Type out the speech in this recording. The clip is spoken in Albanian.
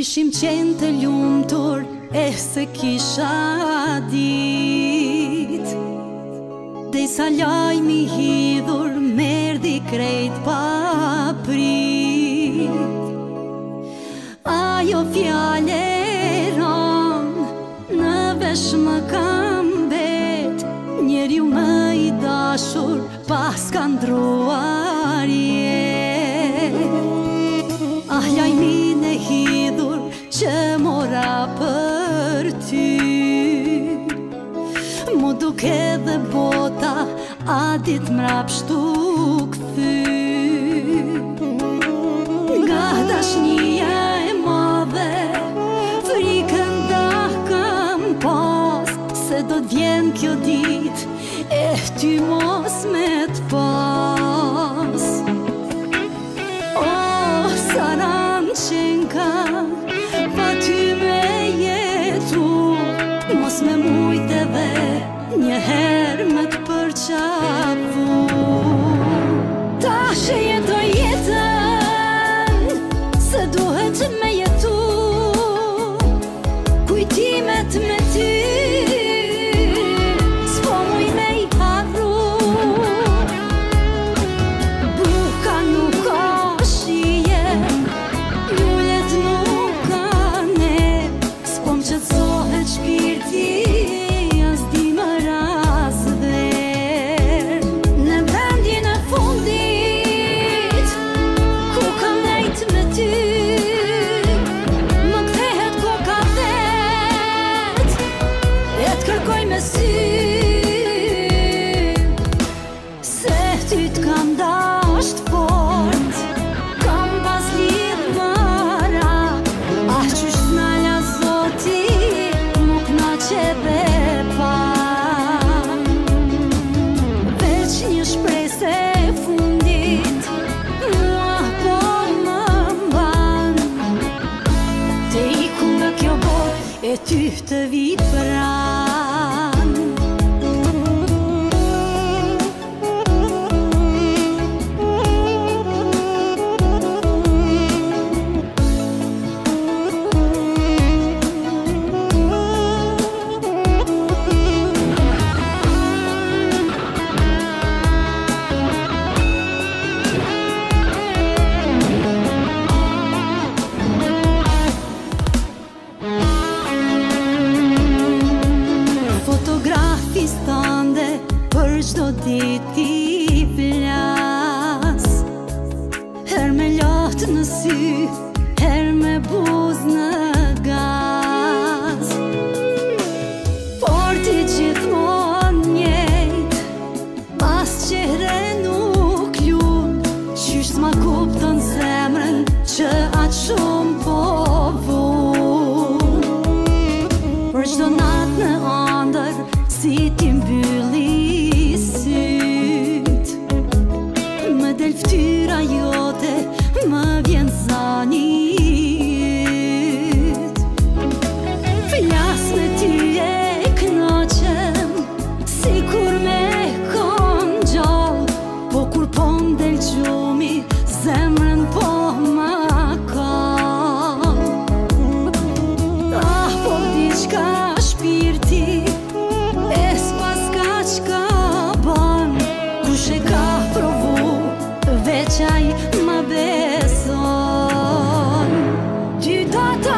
Kishim qenë të lumtur e se kisha dit, derisa lajmi hidhur merdi krejt pa prit. Ajo fjale ran në vesh më kam bet, njeriu më i dashur pas ka ndruar jet. Ah, lajmin e hidhur që mora për ty, mu duke dhe bota a dit mrapshtu kthy. Nga dashnia e madhe frikën da kam pas, se do t'vjen kjo dit e ty mos me t'pas. Saran qenka, pa ty me jetu, mos me mujt edhe njëher me t'përqafu. Tash e jetoj jetën, se duhet me jetu, kujtimet me ty s'po muj me i harru. Buka nuk ka shije, lullet nuk ka ne, s'po m'qetësohet shpirti, as di më ras ver. Në vendin e fundit, ku kam nejt me ty, më kthehet koka vet, e t'kërkoj me sy, se ty t'kam dasht fort, kam pas lidh mara, ah qysh s'nala zoti, nuk na qeve pa. Veç një shprese e fundit, mua po më mban, te iku nga kjo bot e ty të vi pran. Fotografi stande për çdo dit i flas, her me lot në sy, her me buz në gaz, por ti gjithmon njejt, as qehre nuk lun, qysh s'ma kupton zemrën që aq shumë po vun. Për çdo natë në ëndër, si ti mbylli syt, më del ftyra jote, më vjen zani yt. Flas me ty e kënaqem, sikur me kon gjall, po kur po m'del gjumi, zemrën po ma kall. Ah, po diçka shpirti e s'pas ka qka ban, kush e ka provu, veç ai ma beson. Ty do ta